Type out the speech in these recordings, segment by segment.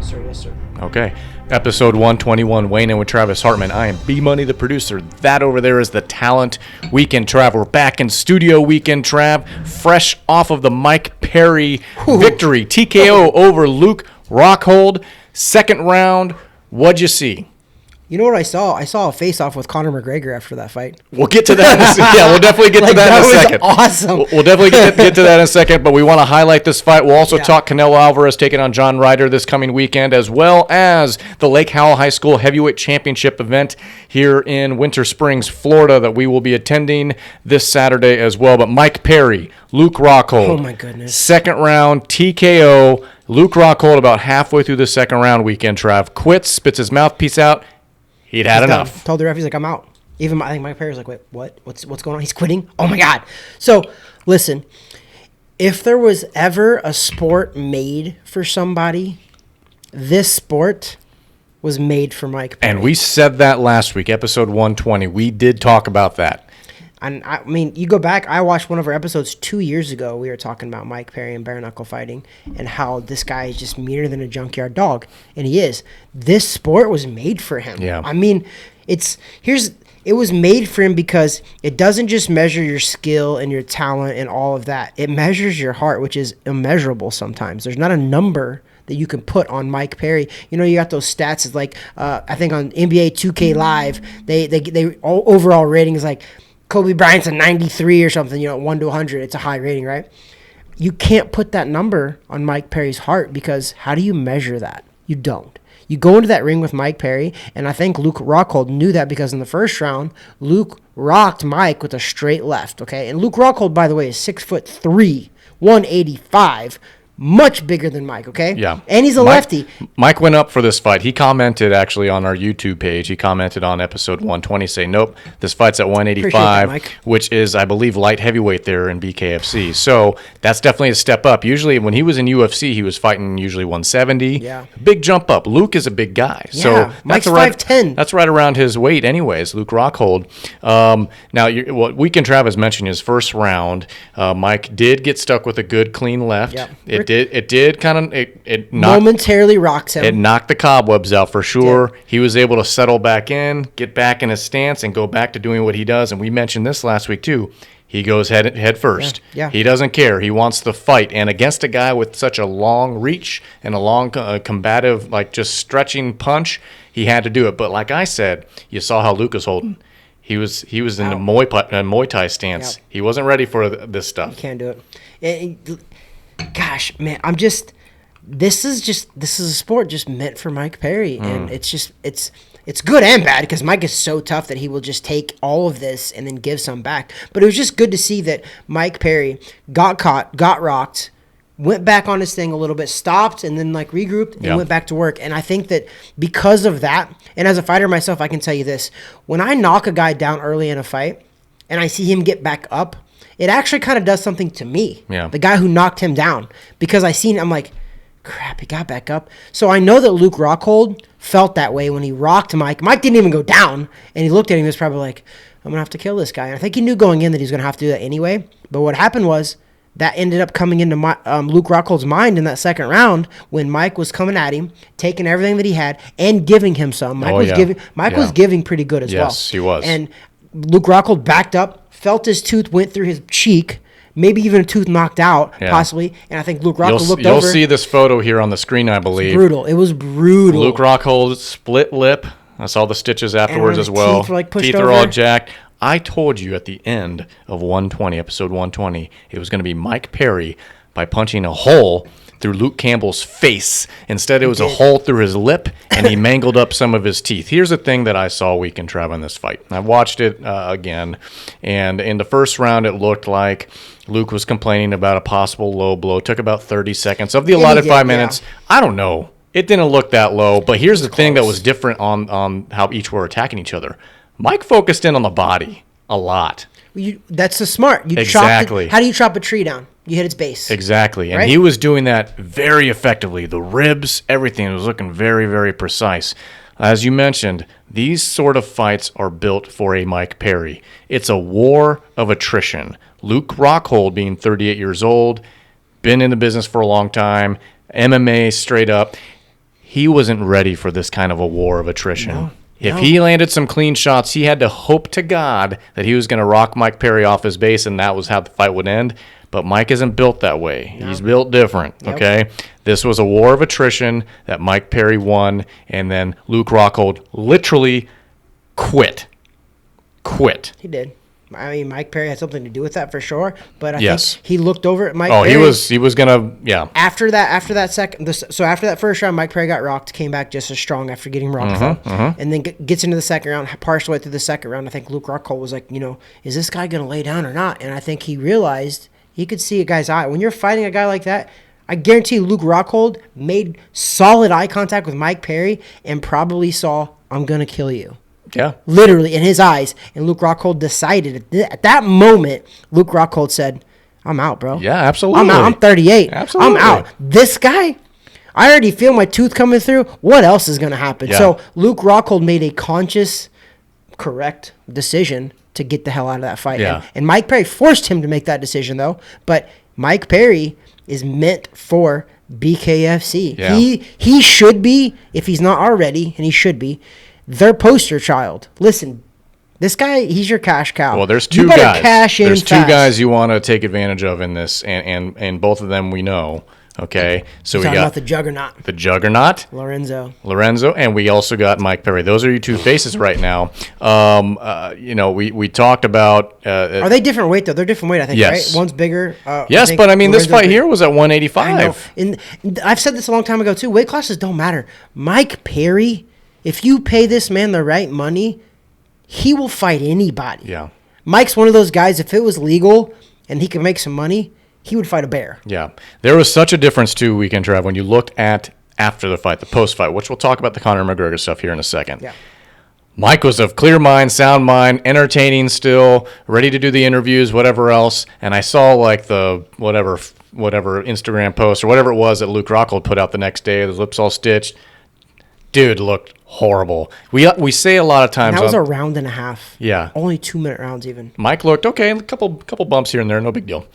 sir. Yes, sir. Okay. Episode 121, Weighing In with Travis Hartman. I am B-Money, the producer. That over there is the talent. Weekend Trav. We're back in studio, Weekend Trav. Fresh off of the Mike Perry victory. TKO over Luke Rockhold. Second round. What'd you see? You know what I saw? I saw a face-off with Conor McGregor after that fight. We'll get to that in a second. Yeah, we'll definitely get to that in a second. Awesome. We'll definitely get to that in a second, but we want to highlight this fight. We'll also talk Canelo Alvarez taking on John Ryder this coming weekend, as well as the Lake Howell High School Heavyweight Championship event here in Winter Springs, Florida, that we will be attending this Saturday as well. But Mike Perry, Luke Rockhold. Oh, my goodness. Second round, TKO. Luke Rockhold about halfway through the second round, Weekend Trav. Quits, spits his mouthpiece out. He's enough. Done. Told the ref, he's like, I'm out. Even I think Mike Perry's like, wait, what? What's going on? He's quitting? Oh, my God. So, listen, if there was ever a sport made for somebody, this sport was made for Mike Perry. And we said that last week, episode 120. We did talk about that. And I mean, you go back, I watched one of our episodes 2 years ago. We were talking about Mike Perry and bare knuckle fighting and how this guy is just meaner than a junkyard dog. And he is. This sport was made for him. Yeah. I mean, it was made for him because it doesn't just measure your skill and your talent and all of that. It measures your heart, which is immeasurable sometimes. There's not a number that you can put on Mike Perry. You know, you got those stats. It's like, I think on NBA 2K Live, they overall rating is like, Kobe Bryant's a 93 or something, 1 to 100. It's a high rating, right? You can't put that number on Mike Perry's heart because how do you measure that? You don't. You go into that ring with Mike Perry, and I think Luke Rockhold knew that because in the first round, Luke rocked Mike with a straight left, okay? And Luke Rockhold, by the way, is 6'3", 185, much bigger than Mike, okay? Yeah. And he's a lefty. Mike went up for this fight. He commented actually on our YouTube page. He commented on episode 120 saying, nope, this fight's at 185, that, which is, I believe, light heavyweight there in BKFC. So that's definitely a step up. Usually when he was in UFC, he was fighting usually 170. Yeah. Big jump up. Luke is a big guy. Yeah. So Mike's that's 5'10". That's right around his weight anyways, Luke Rockhold. Now, what Weekend Travis mentioned his first round, Mike did get stuck with a good, clean left. Yep. It did kind of it momentarily rocks him. It knocked the cobwebs out for sure. Yeah. He was able to settle back in, get back in his stance, and go back to doing what he does. And we mentioned this last week too. He goes head first. Yeah. He doesn't care. He wants to fight. And against a guy with such a long reach and a long combative, like just stretching punch, he had to do it. But like I said, you saw how Luke was holding. He was in the Muay Thai stance. Yep. He wasn't ready for this stuff. You can't do it. Gosh, man, this is a sport just meant for Mike Perry. And it's good and bad because Mike is so tough that he will just take all of this and then give some back. But it was just good to see that Mike Perry got caught, got rocked, went back on his thing a little bit, stopped, and then regrouped and went back to work. And I think that because of that, and as a fighter myself, I can tell you this, when I knock a guy down early in a fight and I see him get back up, it actually kind of does something to me, the guy who knocked him down, because I'm like, crap, he got back up. So I know that Luke Rockhold felt that way when he rocked Mike. Mike didn't even go down, and he looked at him and was probably like, I'm going to have to kill this guy. And I think he knew going in that he was going to have to do that anyway. But what happened was that ended up coming into Luke Rockhold's mind in that second round when Mike was coming at him, taking everything that he had, and giving him some. Mike was giving pretty good as well. Yes, he was. And Luke Rockhold backed up, felt his tooth went through his cheek, maybe even a tooth knocked out, possibly. And I think Luke Rockhold looked over. You'll see this photo here on the screen, I believe. It was brutal. Luke Rockhold split lip. I saw the stitches afterwards as well. Teeth are all jacked. I told you at the end of episode 120, it was going to be Mike Perry by punching a hole through Luke Campbell's face. Instead, it was a hole through his lip, and he mangled up some of his teeth. Here's the thing that I saw Weekend Trav in this fight. I watched it again, and in the first round, it looked like Luke was complaining about a possible low blow. It took about 30 seconds of the allotted 5 minutes. I don't know. It didn't look that low, but here's the thing that was different on how each were attacking each other. Mike focused in on the body a lot. That's the smart. Exactly. How do you chop a tree down? You hit its base. Exactly. And he was doing that very effectively. The ribs, everything was looking very, very precise. As you mentioned, these sort of fights are built for a Mike Perry. It's a war of attrition. Luke Rockhold, being 38 years old, been in the business for a long time, MMA straight up. he wasn't ready for this kind of a war of attrition. No. If he landed some clean shots, he had to hope to God that he was going to rock Mike Perry off his base, and that was how the fight would end. But Mike isn't built that way. No. He's built different, okay? This was a war of attrition that Mike Perry won, and then Luke Rockhold literally quit. He did. I mean, Mike Perry had something to do with that for sure. But I yes. think he looked over at Mike Perry. He was gonna, yeah. After that first round, Mike Perry got rocked, came back just as strong after getting rocked, and then gets into the second round, partial way through the second round. I think Luke Rockhold was like, is this guy gonna lay down or not? And I think he realized he could see a guy's eye. When you're fighting a guy like that, I guarantee Luke Rockhold made solid eye contact with Mike Perry and probably saw, I'm gonna kill you. Yeah. Literally in his eyes. And Luke Rockhold decided at that moment, Luke Rockhold said, I'm out, bro. Yeah, absolutely. I'm out. I'm 38. Absolutely. I'm out. This guy, I already feel my tooth coming through. What else is going to happen? Yeah. So Luke Rockhold made a conscious, correct decision to get the hell out of that fight. Yeah. And Mike Perry forced him to make that decision, though. But Mike Perry is meant for BKFC. Yeah. He should be, if he's not already, and he should be, their poster child. Listen, this guy, he's your cash cow. Well, there's two you better guys. Cash in there's two fast. guys you want to take advantage of in this, and both of them we know. Okay, so we got about the juggernaut. The juggernaut, Lorenzo, and we also got Mike Perry. Those are your two faces right now. We talked about. Are they different weight though? They're different weight, I think. Yes. Right? One's bigger. Yes, but I mean, this fight here was at 185. I know. And I've said this a long time ago too. Weight classes don't matter. Mike Perry, if you pay this man the right money, he will fight anybody. Yeah. Mike's one of those guys. If it was legal and he could make some money, he would fight a bear. Yeah. There was such a difference, too, Weekend Trev, when you looked at after the fight, the post-fight, which we'll talk about the Conor McGregor stuff here in a second. Yeah. Mike was of clear mind, sound mind, entertaining still, ready to do the interviews, whatever else. And I saw, like, the whatever Instagram post or whatever it was that Luke Rockhold put out the next day, the lips all stitched. Dude looked horrible. We say a lot of times. And that was a round and a half. Yeah. Only 2-minute rounds even. Mike looked okay, a couple bumps here and there, no big deal.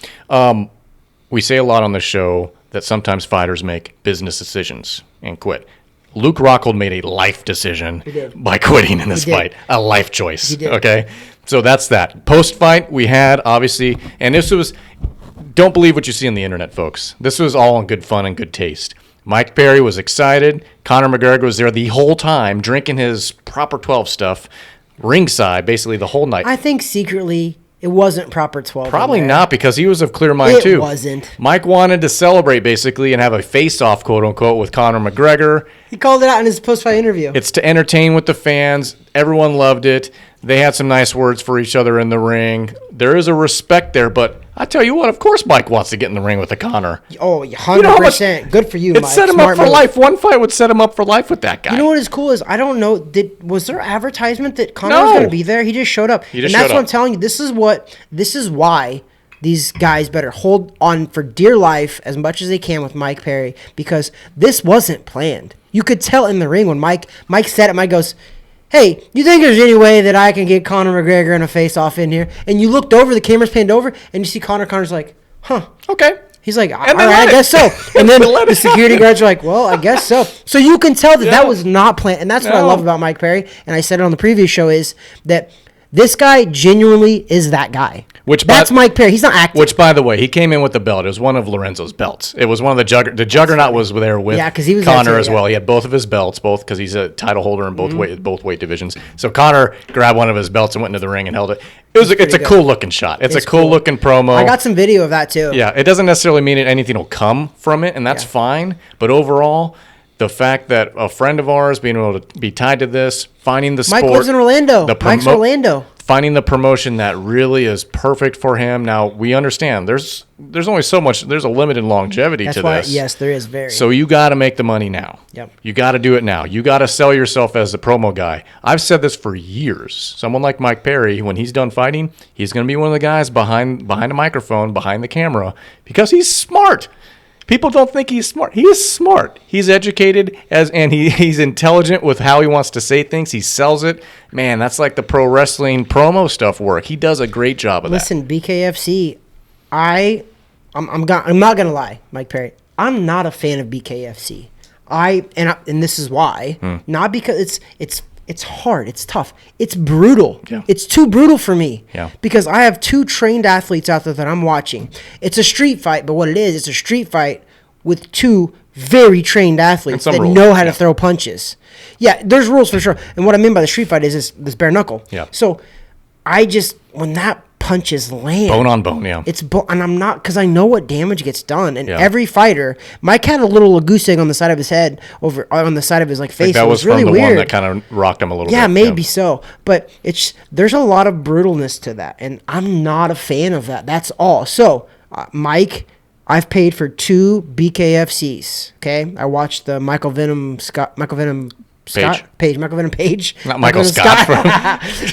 We say a lot on the show that sometimes fighters make business decisions and quit. Luke Rockhold made a life decision by quitting in this fight. A life choice. He did. Okay? So that's that. Post-fight, we had, obviously, and this was, don't believe what you see on the internet, folks. This was all in good fun and good taste. Mike Perry was excited. Conor McGregor was there the whole time, drinking his proper 12 stuff, ringside, basically the whole night. I think secretly it wasn't proper 12. Probably not, because he was of clear mind, too. It wasn't. Mike wanted to celebrate, basically, and have a face-off, quote-unquote, with Conor McGregor. He called it out in his post-fight interview. It's to entertain with the fans. Everyone loved it. They had some nice words for each other in the ring. There is a respect there, but I tell you what, of course Mike wants to get in the ring with a Conor. Oh, 100%. Good for you, Mike. It set him up for life. One fight would set him up for life with that guy. You know what is cool is, I don't know, was there advertisement that Conor was going to be there? He just showed up. And that's what I'm telling you. This is why these guys better hold on for dear life as much as they can with Mike Perry, because this wasn't planned. You could tell in the ring when Mike said it, Mike goes, hey, you think there's any way that I can get Conor McGregor in a face-off in here? And you looked over, the camera's panned over, and you see Conor's like, huh. Okay. He's like, all right, I guess so. And then the security guards are like, well, I guess so. So you can tell that that was not planned. And that's what I love about Mike Perry, and I said it on the previous show, is that this guy genuinely is that guy. That's Mike Perry. He's not acting. Which, by the way, he came in with the belt. It was one of Lorenzo's belts. It was one of the Juggernaut was there with he was Conor as well. He had both of his belts, because he's a title holder in both weight divisions. So Conor grabbed one of his belts and went into the ring and held it. It's a cool looking shot. It's a cool looking promo. I got some video of that too. Yeah, it doesn't necessarily mean anything will come from it, and that's fine. But overall, the fact that a friend of ours being able to be tied to this, finding the sport. Mike lives in Orlando. Mike's Orlando. Finding the promotion that really is perfect for him. Now, we understand there's only so much, there's a limited longevity to this. Yes, there is very. So you got to make the money now. Yep. You got to do it now. You got to sell yourself as the promo guy. I've said this for years. Someone like Mike Perry, when he's done fighting, he's going to be one of the guys behind a microphone, behind the camera, because he's smart. People don't think he's smart. He is smart. He's educated and he's intelligent with how he wants to say things. He sells it. Man, that's like the pro wrestling promo stuff work. He does a great job of that. Listen, BKFC, I'm not gonna lie, Mike Perry. I'm not a fan of BKFC. And this is why. Not because it's hard, it's tough, it's brutal. Yeah. It's too brutal for me. Yeah. Because I have 2 trained athletes out there that I'm watching. It's a street fight, but what it is, it's a street fight with 2 very trained athletes that rules. know how to throw punches. Yeah, there's rules for sure. And what I mean by the street fight is this bare knuckle. Yeah. So when that punches land, Bone on bone, yeah. And I'm not, because I know what damage gets done. And Yeah. every fighter, Mike had a little goose egg on the side of his head, over on the side of his face. That it was really from the weird. one that kind of rocked him a little bit. Yeah, maybe so. But there's a lot of brutalness to that, and I'm not a fan of that. That's all. So, Mike, I've paid for 2 BKFCs. Okay, I watched the Michael Venom Page. Not Michael Scott.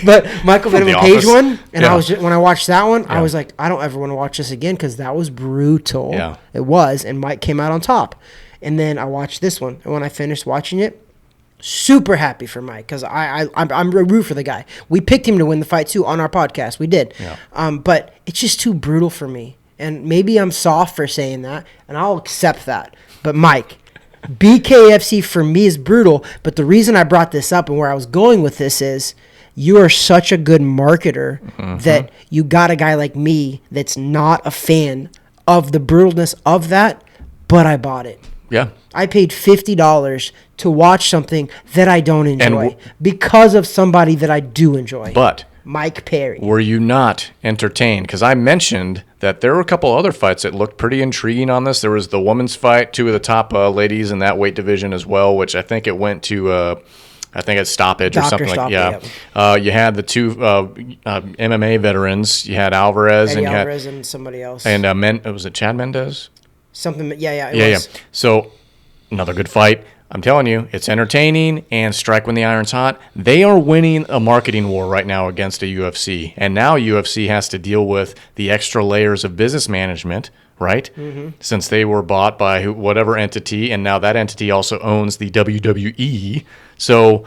But Michael Venom Page one. And Yeah. when I watched that one, I Yeah. was like, I don't ever want to watch this again because that was brutal. Yeah. It was, and Mike came out on top. And then I watched this one, and when I finished watching it, super happy for Mike because I'm a root for the guy. We picked him to win the fight too on our podcast. We did. Yeah. But it's just too brutal for me. And maybe I'm soft for saying that, and I'll accept that. But Mike, BKFC for me is brutal. But the reason I brought this up and where I was going with this is you are such a good marketer that you got a guy like me that's not a fan of the brutalness of that, but I bought it. Yeah. I paid $50 to watch something that I don't enjoy because of somebody that I do enjoy. But Mike Perry. were you not entertained? Because I mentioned that there were a couple other fights that looked pretty intriguing on this. There was the women's fight, 2 of the top ladies in that weight division as well, which I think it went to, I think it's stoppage or something like that. Yeah. You had the 2 MMA veterans. You had Alvarez Eddie and Alvarez and somebody else. And was it Chad Mendez? Something. Yeah. Yeah. So another good fight. I'm telling you, it's entertaining, and strike when the iron's hot. They are winning a marketing war right now against a UFC, and now UFC has to deal with the extra layers of business management, right? Since they were bought by whatever entity, and now that entity also owns the WWE. So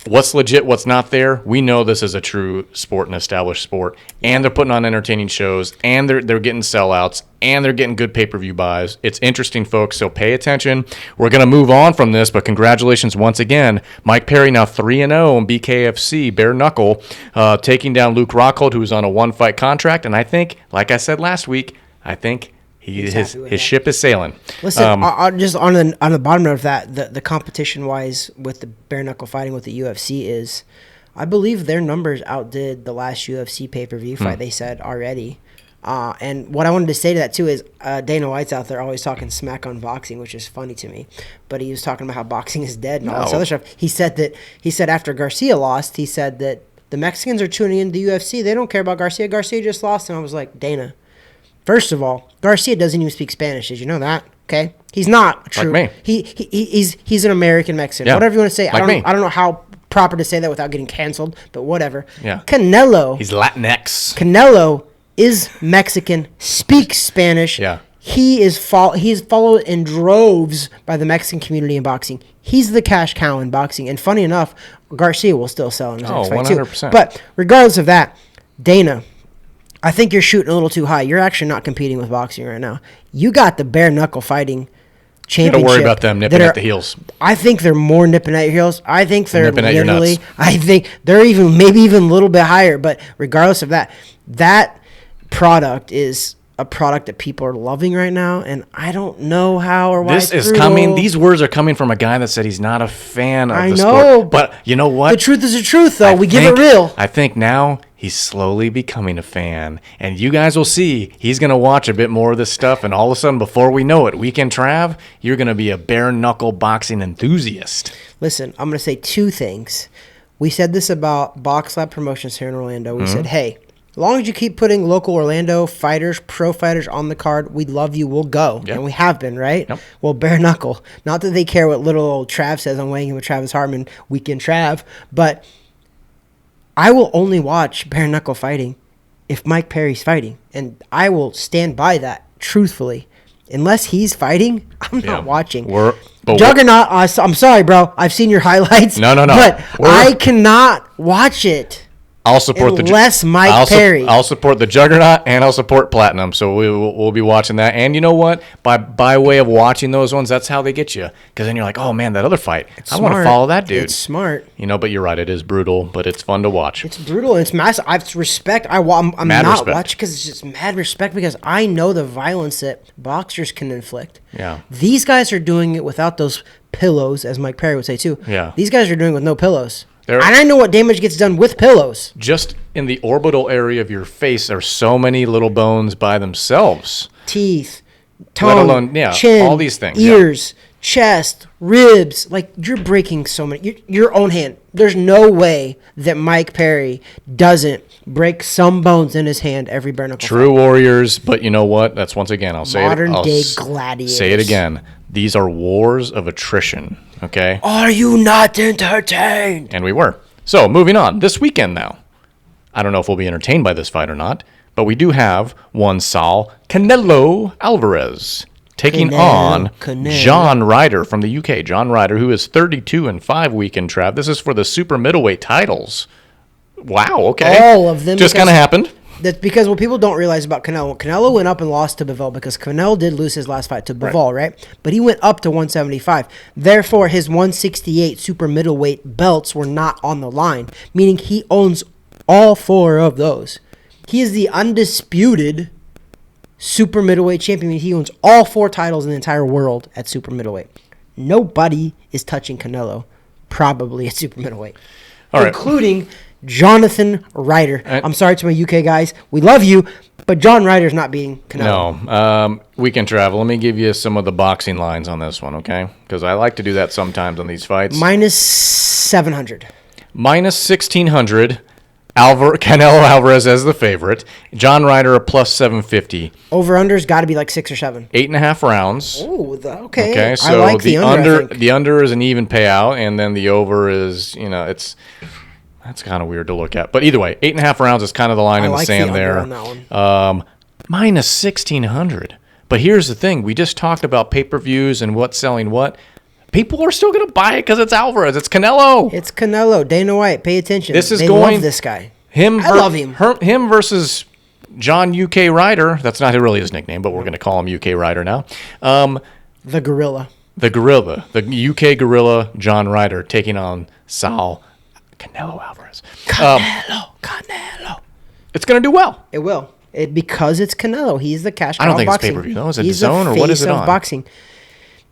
what's legit, what's not there? We know this is a true sport, an established sport, and they're putting on entertaining shows, and they're getting sellouts, and they're getting good pay-per-view buys. It's interesting, folks, so pay attention. We're going to move on from this, but congratulations once again. Mike Perry now 3-0 in BKFC, bare knuckle, taking down Luke Rockhold, who's on a 1-fight contract, and I think, like I said last week, I think his ship is sailing. Listen, just on the bottom of that, the competition wise with the bare knuckle fighting with the UFC is, I believe their numbers outdid the last UFC pay-per-view fight. They said already. And what I wanted to say to that too is Dana White's out there always talking smack on boxing, which is funny to me. But he was talking about how boxing is dead and all this other stuff. He said after Garcia lost, he said that the Mexicans are tuning into the UFC. They don't care about Garcia. Garcia just lost, and I was like, Dana. First of all, Garcia doesn't even speak Spanish. Did you know that? Okay, he's not true. Like me. He's an American Mexican. Yeah. Whatever you want to say. Like I don't know how proper to say that without getting canceled, but whatever. Yeah. Canelo. He's Latinx. Canelo is Mexican. Speaks Spanish. Yeah. He is followed in droves by the Mexican community in boxing. He's the cash cow in boxing. And funny enough, Garcia will still sell in his next fight 100%. too. But regardless of that, Dana, I think you're shooting a little too high. You're actually not competing with boxing right now. You got the bare knuckle fighting championship. Don't worry about them nipping at the heels. I think they're more nipping at your heels. I think they're nipping at your nuts. I think they're maybe even a little bit higher. But regardless of that, that product is a product that people are loving right now, and I don't know how or why. This is coming. These words are coming from a guy that said he's not a fan of the sport. But you know what? The truth is the truth, though. We give it real. I think now he's slowly becoming a fan, and you guys will see he's going to watch a bit more of this stuff, and all of a sudden, before we know it, Weekend Trav, you're going to be a bare knuckle boxing enthusiast. Listen, I'm going to say 2 things. We said this about Box Lab Promotions here in Orlando. We said, hey, as long as you keep putting local Orlando fighters, pro fighters on the card, we love you, we'll go. Yep. And we have been, right? Yep. Well, bare knuckle. Not that they care what little old Trav says on Weighing In with Travis Hartman, Weekend Trav, but I will only watch bare knuckle fighting if Mike Perry's fighting. And I will stand by that, truthfully. Unless he's fighting, I'm not watching. Juggernaut, I'm sorry, bro. I've seen your highlights. No. But I cannot watch it. I'll support Mike Perry. I'll support the Juggernaut, and I'll support Platinum. So we'll be watching that. And you know what? By way of watching those ones, that's how they get you. Because then you're like, oh man, that other fight, I want to follow that dude. It's smart. But you're right. It is brutal, but it's fun to watch. It's brutal. And it's massive. I have respect. I'm not watching because it's just mad respect because I know the violence that boxers can inflict. Yeah. These guys are doing it without those pillows, as Mike Perry would say too. Yeah. These guys are doing it with no pillows. And I know what damage gets done with pillows. Just in the orbital area of your face, there are so many little bones by themselves. Teeth, tongue, chin, all these things. Ears, chest, ribs. Like, you're breaking so many. Your own hand. There's no way that Mike Perry doesn't break some bones in his hand every bare knuckle True fight. Warriors, but you know what? That's once again, I'll say Modern day gladiators. Say it again. These are wars of attrition, okay? Are you not entertained? And we were. So, moving on. This weekend now. I don't know if we'll be entertained by this fight or not, but we do have one Saul Canelo Alvarez taking on John Ryder from the UK. John Ryder, who is 32-5 weekend, Trav. This is for the super middleweight titles. Wow, okay. All of them. Just kind of happened. That's because what people don't realize about Canelo went up and lost to Bivol because Canelo did lose his last fight to Bivol, right? But he went up to 175. Therefore, his 168 super middleweight belts were not on the line, meaning he owns all four of those. He is the undisputed super middleweight champion. He owns all four titles in the entire world at super middleweight. Nobody is touching Canelo, probably at super middleweight, including Jonathan Ryder. I'm sorry to my UK guys. We love you, but John Ryder's not beating Canelo. No. Weekend Travel, let me give you some of the boxing lines on this one, okay? Because I like to do that sometimes on these fights. Minus 700. Minus 1,600. Canelo Alvarez as the favorite. John Ryder a plus 750. Over-under's got to be like 6 or 7. 8.5 rounds. Oh, okay. Okay, so I like the under. The under is an even payout, and then the over is, that's kind of weird to look at. But either way, 8.5 rounds is kind of the line in the sand there. On that one. Minus 1,600. But here's the thing. We just talked about pay-per-views and what's selling what. People are still going to buy it because it's Alvarez. It's Canelo. It's Canelo. Dana White, pay attention. They love this guy. I love him. Him versus John UK Ryder. That's not really his nickname, but we're going to call him UK Ryder now. The Gorilla. The UK Gorilla, John Ryder, taking on Saul Canelo Alvarez. Canelo. It's going to do well. It will. Because it's Canelo. He's the cash cow. I don't think boxing. it's pay-per-view, though. Is it DAZN or what is it on? Boxing.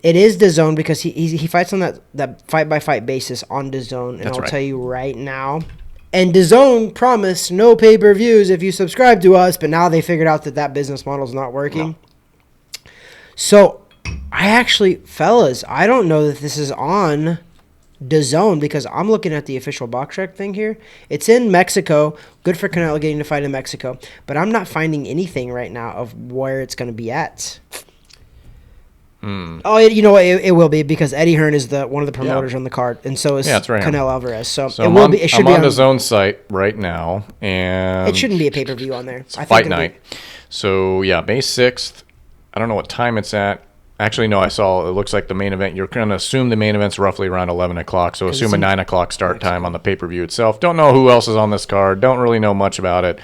It is DAZN because he fights on that fight-by-fight basis on DAZN. And I'll tell you right now. And DAZN promised no pay-per-views if you subscribe to us, but now they figured out that business model is not working. No. So, fellas, I don't know that this is on DAZN because I'm looking at the official BoxRec thing here. It's in Mexico. Good for Canelo getting to fight in Mexico. But I'm not finding anything right now of where it's going to be at. Oh, it will be because Eddie Hearn is one of the promoters on the card, and so is Canelo Alvarez. So it will be. It should be on the DAZN site right now, and it shouldn't be a pay-per-view on there. It's fight night. So May 6th. I don't know what time it's at. Actually, no, I saw it looks like the main event. You're going to assume the main event's roughly around 11 o'clock, so assume a 9 o'clock start time on the pay-per-view itself. Don't know who else is on this card. Don't really know much about it.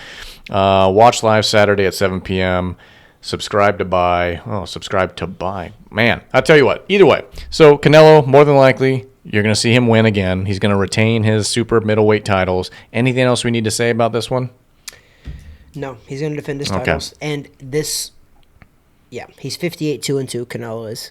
Watch live Saturday at 7 p.m. Subscribe to buy. Oh, subscribe to buy. Man, I'll tell you what. Either way. So, Canelo, more than likely, you're going to see him win again. He's going to retain his super middleweight titles. Anything else we need to say about this one? No, he's going to defend his titles. And this, he's 58-2-2, Canelo is.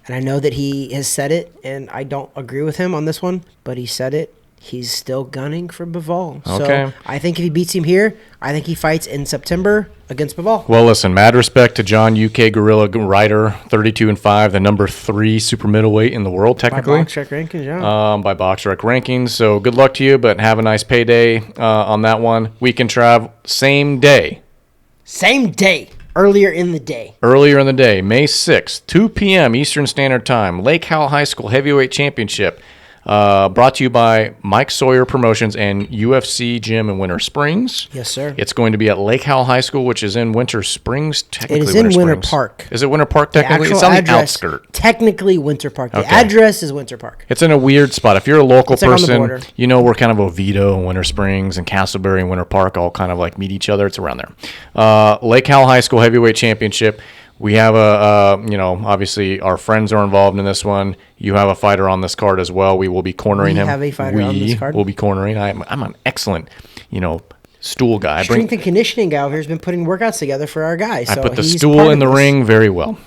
And I know that he has said it, and I don't agree with him on this one, but he said it. He's still gunning for Bivol. Okay. So I think if he beats him here, I think he fights in September against Bivol. Well, listen, mad respect to John UK Gorilla Ryder, 32-5, the number 3 super middleweight in the world, technically. By BoxRec rankings, yeah. By BoxRec rankings. So good luck to you, but have a nice payday on that one. Weekend Trav, same day. Same day. Earlier in the day. May 6th, 2 p.m. Eastern Standard Time. Lake Howell High School Heavyweight Championship. Brought to you by Mike Sawyer Promotions and UFC Gym in Winter Springs. Yes, sir. It's going to be at Lake Howell High School, which is in Winter Springs. Technically, It is in Winter Springs. Park. Is it Winter Park technically? It's on the outskirts. Technically Winter Park. The Okay. address is Winter Park. It's in a weird spot. If you're a local It's like on the person, border. you know we're kind of Oviedo and Winter Springs and Castleberry and Winter Park all kind of like meet each other. It's around there. Lake Howell High School Heavyweight Championship. We have obviously our friends are involved in this one. You have a fighter on this card as well. We will be cornering him. We have a fighter on this card. Will be cornering. I'm an excellent, stool guy. Strength and conditioning guy over here has been putting workouts together for our guys. I So put the he's stool part in of the this. ring very well.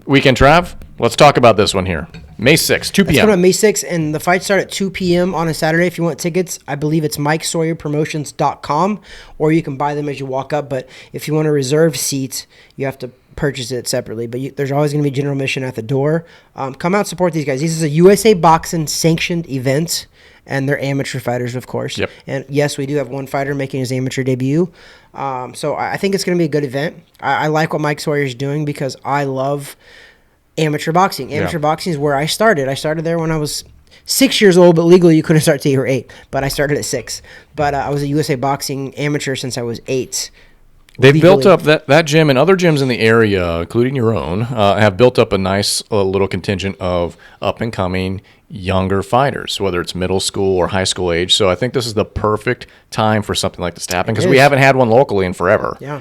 Weekend Trav, let's talk about this one here. May 6th, 2 It's p.m. coming on May 6th, and the fights start at 2 p.m. on a Saturday. If you want tickets, I believe it's MikeSawyerPromotions.com, or you can buy them as you walk up. But if you want to reserve seats, you have to purchase it separately. But there's always going to be general admission at the door. Come out and support these guys. This is a USA Boxing sanctioned event, and they're amateur fighters, of course. Yep. And yes, we do have one fighter making his amateur debut. So I think it's going to be a good event. I like what Mike Sawyer's doing because I love amateur boxing. Amateur boxing is where I started. I started there when I was 6 years old, but legally you couldn't start till you were 8. But I started at 6. But I was a USA Boxing amateur since I was 8. They've legally. built up that gym, and other gyms in the area, including your own, have built up a nice little contingent of up-and-coming younger fighters, whether it's middle school or high school age. So I think this is the perfect time for something like this to happen because we haven't had one locally in forever. Yeah.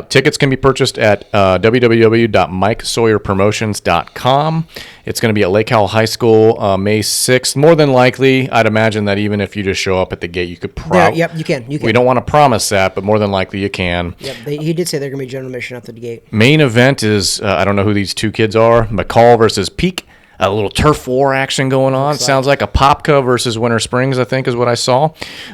Tickets can be purchased at www.MikeSawyerPromotions.com. It's going to be at Lake Howell High School May 6th. More than likely, I'd imagine that even if you just show up at the gate, you could probably. Yep, you can. We don't want to promise that, but more than likely you can. Yep, he did say they're going to be general admission at the gate. Main event is, I don't know who these two kids are, McCall versus Peak. A little turf war action going on. Sounds like a Popka versus Winter Springs, I think is what I saw.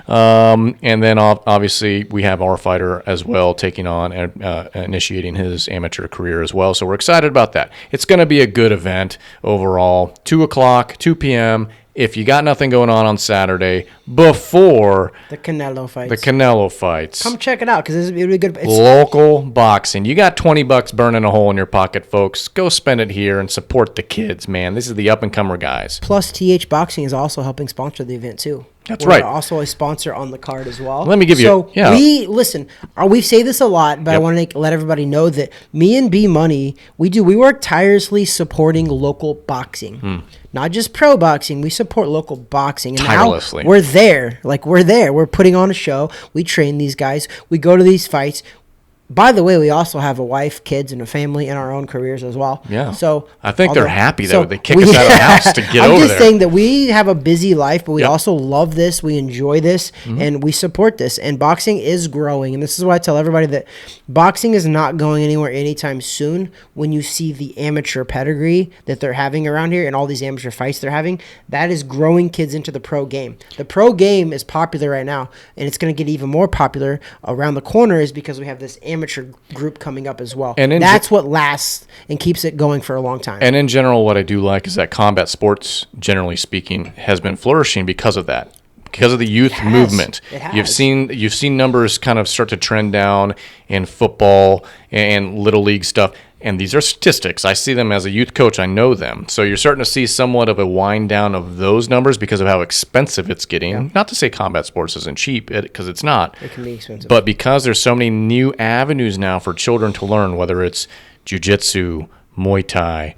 And then obviously we have our fighter as well taking on and initiating his amateur career as well. So we're excited about that. It's going to be a good event overall. 2 o'clock, 2 p.m. If you got nothing going on Saturday before The Canelo fights. Come check it out because it'll be good. local boxing. You got $20 burning a hole in your pocket, folks. Go spend it here and support the kids, man. This is the up-and-comer guys. Plus, TH Boxing is also helping sponsor the event too. That's We're right. also a sponsor on the card as well. Let me give you. We say this a lot, but I want to let everybody know that me and B Money, we work tirelessly supporting local boxing. Not just pro boxing, we support local boxing. And Tirelessly. now we're there. We're putting on a show. We train these guys. We go to these fights. By the way, we also have a wife, kids, and a family, and our own careers as well. Yeah. So I think they're happy that they kick us out of the house to get over there. I'm just saying that we have a busy life, but we also love this. We enjoy this, and we support this. And boxing is growing. And this is why I tell everybody that boxing is not going anywhere anytime soon. When you see the amateur pedigree that they're having around here and all these amateur fights they're having, that is growing kids into the pro game. The pro game is popular right now, and it's going to get even more popular around the corner is because we have this amateur group coming up as well. And that's what lasts and keeps it going for a long time. And in general, what I do like is that combat sports, generally speaking, has been flourishing because of that. Because of the youth movement. It has. You've seen numbers kind of start to trend down in football and little league stuff. And these are statistics. I see them as a youth coach. I know them. So you're starting to see somewhat of a wind down of those numbers because of how expensive it's getting. Yeah. Not to say combat sports isn't cheap, because it's not. It can be expensive. But because there's so many new avenues now for children to learn, whether it's jiu-jitsu, Muay Thai,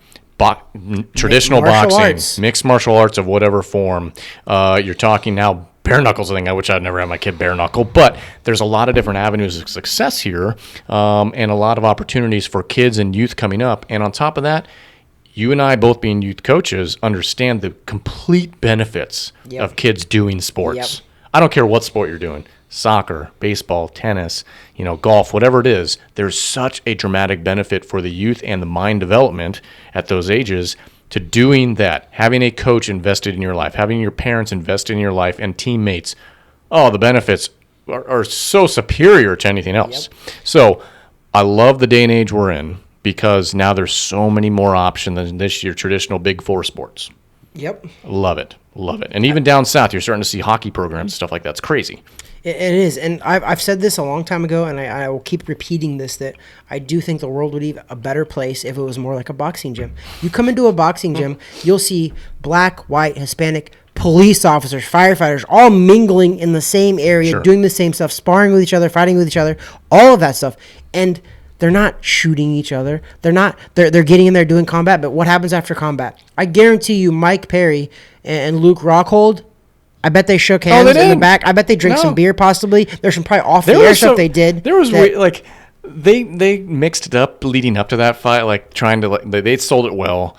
traditional boxing, mixed martial arts of whatever form. You're talking now bare knuckles, I wish I'd never had my kid bare knuckle, but there's a lot of different avenues of success here, and a lot of opportunities for kids and youth coming up. And on top of that, you and I, both being youth coaches, understand the complete benefits of kids doing sports. I don't care what sport you're doing. Soccer, baseball, tennis, golf, whatever it is, there's such a dramatic benefit for the youth and the mind development at those ages to doing that, having a coach invested in your life, having your parents invested in your life, and teammates. Oh, the benefits are so superior to anything else. So I love the day and age we're in because now there's so many more options than this year traditional Big Four sports. Yep. Love it. And even down south, you're starting to see hockey programs and stuff like that. It's crazy. It is, and I've said this a long time ago, and I will keep repeating this, that I do think the world would be a better place if it was more like a boxing gym. You come into a boxing gym, you'll see black, white, Hispanic, police officers, firefighters, all mingling in the same area, Sure. doing the same stuff, sparring with each other, fighting with each other, all of that stuff. And they're not shooting each other. They're getting in there doing combat, but what happens after combat? I guarantee you Mike Perry and Luke Rockhold, I bet they shook hands in the back. I bet they drank some beer possibly. There's some probably off-the-air stuff they did. There was like they mixed it up leading up to that fight, like trying to they sold it well.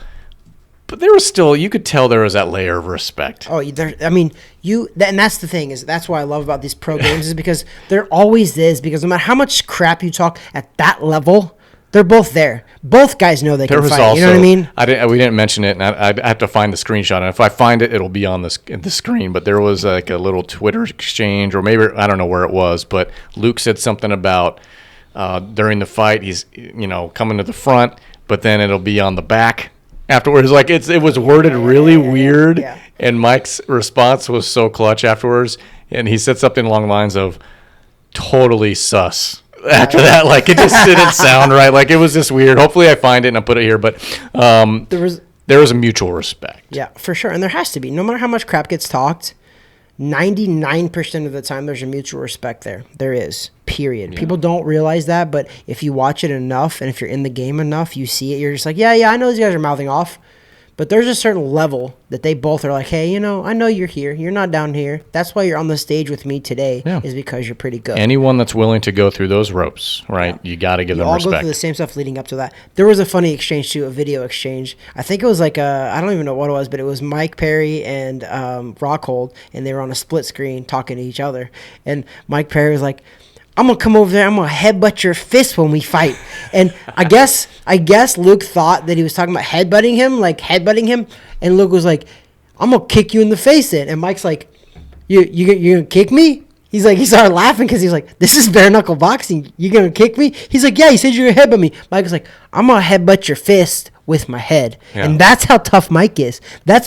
But there was still, you could tell there was that layer of respect. Oh, I mean, and that's the thing, is that's what I love about these pro games, is because there always is, because no matter how much crap you talk at that level, they're both there. Both guys know they can fight. Also, you know what I mean? We didn't mention it, and I have to find the screenshot. And if I find it, it'll be on the screen. But there was like a little Twitter exchange, or maybe I don't know where it was. But Luke said something about during the fight, he's coming to the front, but then it'll be on the back afterwards. Like it was worded really weird, yeah. And Mike's response was so clutch afterwards, and he said something along the lines of "totally sus." After that, like it just didn't sound right. Like it was just weird. Hopefully, I find it and I put it here. But there was a mutual respect. Yeah, for sure, and there has to be. No matter how much crap gets talked, 99% of the time there's a mutual respect there. There is. Period. Yeah. People don't realize that, but if you watch it enough and if you're in the game enough, you see it. You're just like, yeah, I know these guys are mouthing off. But there's a certain level that they both are like, hey, I know you're here. You're not down here. That's why you're on the stage with me today, is because you're pretty good. Anyone that's willing to go through those ropes, right, you got to give them respect. You all go through the same stuff leading up to that. There was a funny exchange, too, a video exchange. I think it was like I don't even know what it was, but it was Mike Perry and Rockhold, and they were on a split screen talking to each other. And Mike Perry was like, I'm going to come over there. I'm going to headbutt your fist when we fight. And I guess Luke thought that he was talking about headbutting him. And Luke was like, I'm going to kick you in the face then. And Mike's like, you going to kick me? He's like, he started laughing because he's like, this is bare knuckle boxing. You going to kick me? He's like, yeah, he said you're going to headbutt me. Mike was like, I'm going to headbutt your fist with my head. Yeah. And that's how tough Mike is.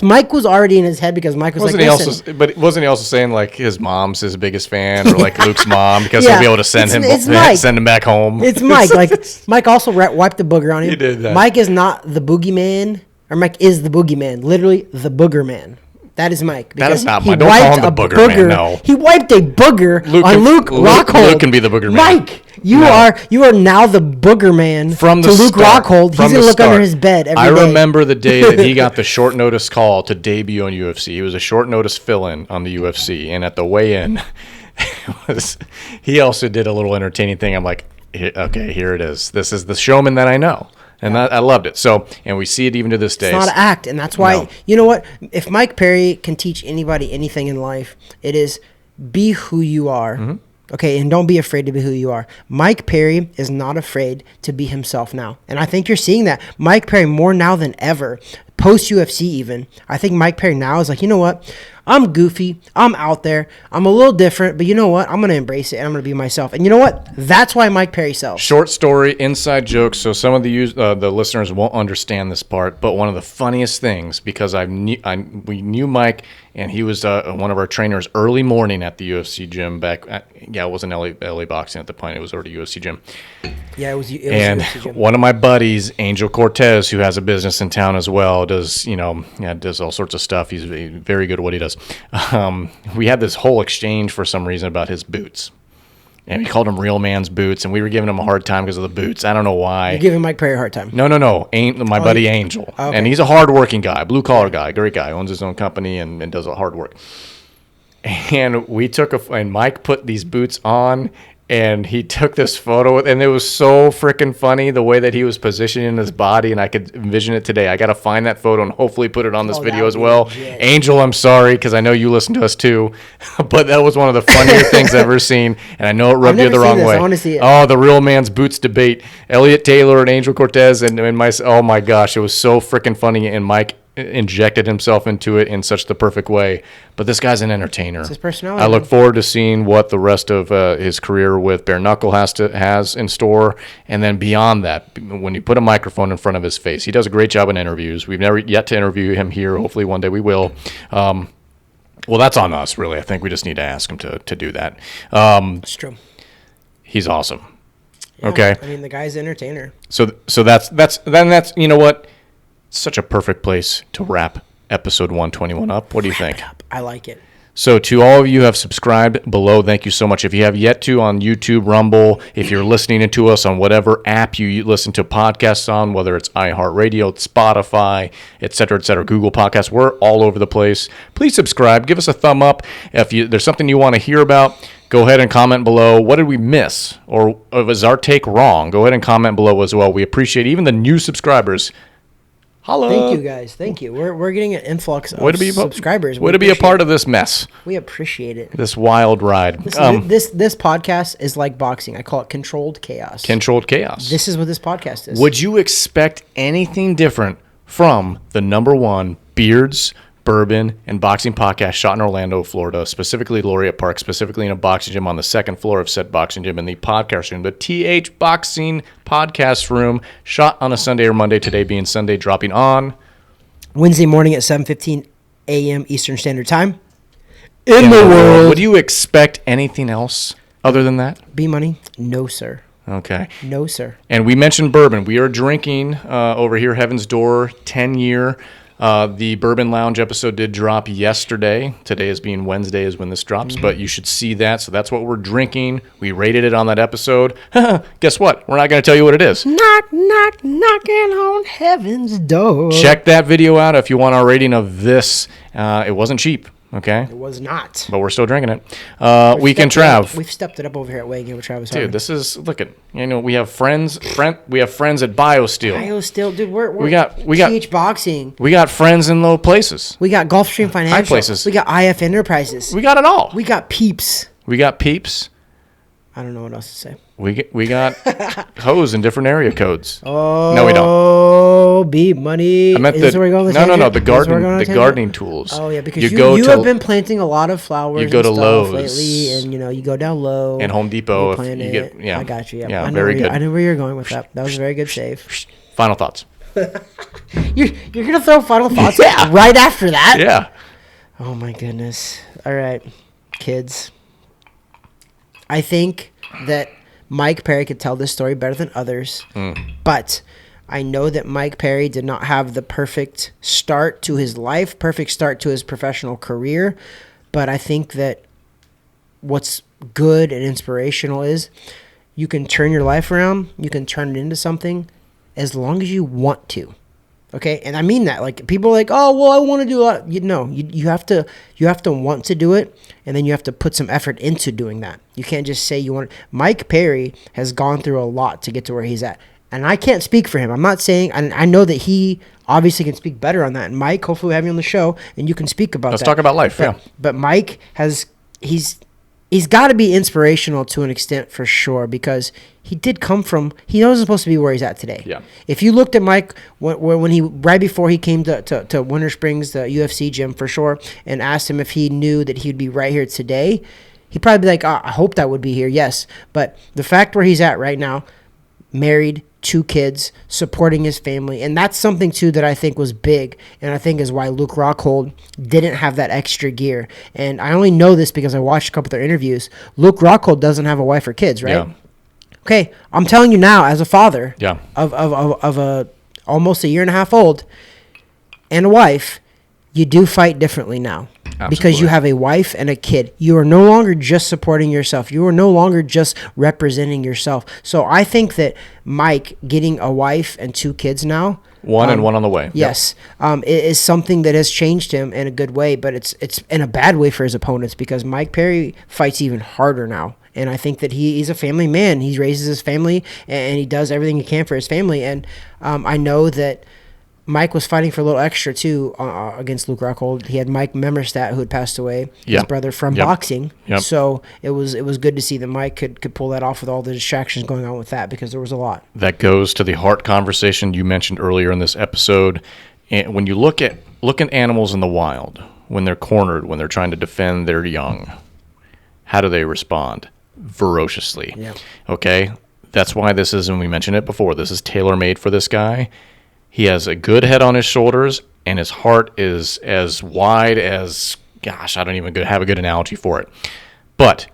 Mike was already in his head because Mike was listen. But wasn't he also saying like his mom's his biggest fan, or like Luke's mom, because he'll be able to send him back home? It's Mike. Like Mike also wiped the booger on him. He did that. Mike is not the boogeyman, or Mike is the boogeyman. Literally the booger man. That is Mike. That is not Mike. Don't call him the booger man. No. He wiped a booger on Luke Rockhold. Luke can be the booger man. Mike, you are now the booger man from the Luke Rockhold. He's going to look under his bed every day. I remember the day that he got the short notice call to debut on UFC. He was a short notice fill-in on the UFC. And at the weigh-in, he also did a little entertaining thing. I'm like, okay, here it is. This is the showman that I know. And I loved it. So, and we see it even to this day. It's not an act. And that's why, you know what? If Mike Perry can teach anybody anything in life, it is be who you are. Mm-hmm. Okay, and don't be afraid to be who you are. Mike Perry is not afraid to be himself now. And I think you're seeing that. Mike Perry, more now than ever, post-UFC even, I think Mike Perry now is like, you know what? I'm goofy. I'm out there. I'm a little different, but you know what? I'm going to embrace it, and I'm going to be myself. And you know what? That's why Mike Perry sells. Short story, inside joke. So some of the listeners won't understand this part, but one of the funniest things, because we knew Mike, and he was one of our trainers early morning at the UFC gym back. It wasn't LA Boxing at the point. It was already UFC gym. Yeah, it was and UFC gym. One of my buddies, Angel Cortez, who has a business in town as well, does all sorts of stuff. He's very good at what he does. We had this whole exchange for some reason about his boots. And we called him real man's boots, and we were giving him a hard time because of the boots. I don't know why. You're giving Mike Perry a hard time. No. My buddy Angel. Okay. And he's a hard-working guy, blue-collar guy, great guy, owns his own company and does a hard work. And and Mike put these boots on, and he took this photo, and it was so freaking funny the way that he was positioning his body, and I could envision it today. I got to find that photo and hopefully put it on this video as well. Legit. Angel, I'm sorry, because I know you listen to us too, but that was one of the funnier things I've ever seen, and I know it rubbed you the wrong way. I want to see it. Oh, the real man's boots debate. Elliot Taylor and Angel Cortez and oh my gosh, it was so freaking funny, and Mike injected himself into it in such the perfect way. But this guy's an entertainer. It's his personality. I look forward to seeing what the rest of his career with bare knuckle has in store, and then beyond that, when you put a microphone in front of his face, he does a great job in interviews. We've never yet to interview him here. Hopefully one day we will. Well, that's on us, really. I think we just need to ask him to do that. It's true. He's awesome. Yeah, Okay. I mean, the guy's an entertainer. So that's you know what? Such a perfect place to wrap episode 121 up. What do you think? I like it. So to all of you who have subscribed below, thank you so much. If you have yet to, on YouTube, Rumble, if you're listening to us on whatever app you listen to podcasts on, whether it's iHeartRadio, Spotify, et cetera, Google Podcasts, we're all over the place. Please subscribe. Give us a thumb up. If there's something you want to hear about, go ahead and comment below. What did we miss? Or was our take wrong? Go ahead and comment below as well. We appreciate even the new subscribers. Holla. Thank you, guys. Thank you. We're getting an influx of subscribers. Way to be a part of this mess. We appreciate it. This wild ride. This podcast is like boxing. I call it controlled chaos. Controlled chaos. This is what this podcast is. Would you expect anything different from the #1 Beards, Bourbon, and Boxing podcast shot in Orlando, Florida, specifically Laureate Park, specifically in a boxing gym on the second floor of said boxing gym in the podcast room, the TH Boxing Podcast Room, shot on a Sunday or Monday, today being Sunday, dropping on Wednesday morning at 7:15 a.m. Eastern Standard Time. In the world. Would you expect anything else other than that? B-Money? No, sir. Okay. No, sir. And we mentioned bourbon. We are drinking over here, Heaven's Door, 10-year. The Bourbon Lounge episode did drop yesterday. Today is being Wednesday is when this drops, but you should see that. So that's what we're drinking. We rated it on that episode. Guess what? We're not going to tell you what it is. Knock, knock, knocking on heaven's door. Check that video out if you want our rating of this. It wasn't cheap. Okay. It was not. But we're still drinking it. Weekend Trav. We've stepped it up over here at Wagon with Travis. Dude, this is we have friends. We have friends at BioSteel. BioSteel, dude. We got TH Boxing. We got friends in low places. We got Gulfstream Financial. High places. We got IF Enterprises. We got it all. We got Peeps. We got Peeps. I don't know what else to say. We got hoes in different area codes. Oh, no, we don't. Oh, B-Money. I meant no. The gardening tools. Oh yeah, because you have been planting a lot of flowers. You go to Lowe's lately, and you go down low and Home Depot. I got you. Yeah, very good. I knew where you're going with that. That was a very good save. Final thoughts. You're gonna throw final thoughts right after that? Yeah. Oh my goodness. All right, kids. I think that Mike Perry could tell this story better than others, but I know that Mike Perry did not have the perfect start to his life, perfect start to his professional career, but I think that what's good and inspirational is you can turn your life around, you can turn it into something as long as you want to. Okay, and I mean that. Like, people are like, oh, well, I want to do a lot. You have to want to do it, and then you have to put some effort into doing that. You can't just say you want. Mike Perry has gone through a lot to get to where he's at, and I can't speak for him. I'm not saying, and I know that he obviously can speak better on that. And Mike, hopefully we have you on the show, and you can speak about that. Let's talk about life. But Mike he's got to be inspirational to an extent for sure, because he did come from, he wasn't supposed to be where he's at today. Yeah. If you looked at Mike when he, right before he came to Winter Springs, the UFC gym for sure, and asked him if he knew that he'd be right here today, he'd probably be like, I hoped I would be here. Yes. But the fact where he's at right now, married, 2 kids, supporting his family. And that's something, too, that I think was big, and I think is why Luke Rockhold didn't have that extra gear. And I only know this because I watched a couple of their interviews. Luke Rockhold doesn't have a wife or kids, right? Yeah. Okay, I'm telling you now, as a father of a almost a year and a half old and a wife, you do fight differently now. Absolutely. Because you have a wife and a kid. You are no longer just supporting yourself. You are no longer just representing yourself. So I think that Mike getting a wife and 2 kids now, and one on the way. Yes, it is something that has changed him in a good way, but it's in a bad way for his opponents, because Mike Perry fights even harder now. And I think that he's a family man. He raises his family, and he does everything he can for his family. And I know that Mike was fighting for a little extra, too, against Luke Rockhold. He had Mike Memmerstat, who had passed away, his brother, from boxing. Yep. So it was good to see that Mike could pull that off with all the distractions going on with that, because there was a lot. That goes to the heart conversation you mentioned earlier in this episode. And when you look at animals in the wild, when they're cornered, when they're trying to defend their young, how do they respond? Ferociously. Yeah. Okay? That's why this is, and we mentioned it before, this is tailor-made for this guy. He has a good head on his shoulders, and his heart is as wide as, gosh, I don't even have a good analogy for it. But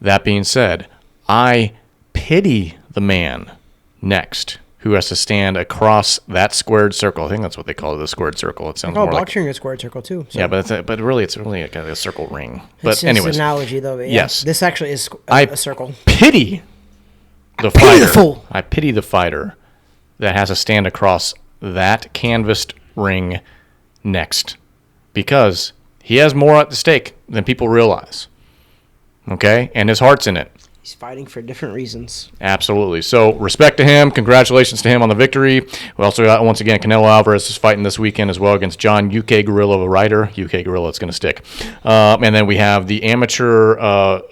that being said, I pity the man next who has to stand across that squared circle. I think that's what they call it, the squared circle. It sounds more like boxing a squared circle too. So. Yeah, but really it's really a circle ring. But it's anyways, an analogy though. But yeah, yes, this actually is a circle. Pity the fighter. I pity the fighter that has to stand across that canvassed ring next, because he has more at stake than people realize. Okay, and his heart's in it. He's fighting for different reasons. Absolutely. So respect to him. Congratulations to him on the victory. We also got, once again, Canelo Alvarez is fighting this weekend as well against John UK Gorilla Ryder. UK Gorilla, it's going to stick. And then we have the amateur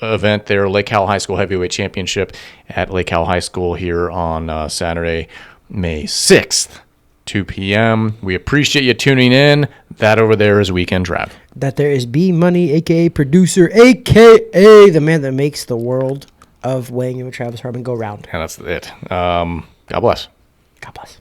event there, Lake Howell High School Heavyweight Championship at Lake Howell High School here on Saturday, May 6th, 2 p.m. We appreciate you tuning in. That over there is Weekend Trav. That there is B Money, a.k.a. producer, a.k.a. the man that makes the world of weighing in with Travis Harmon go round. And that's it. God bless. God bless.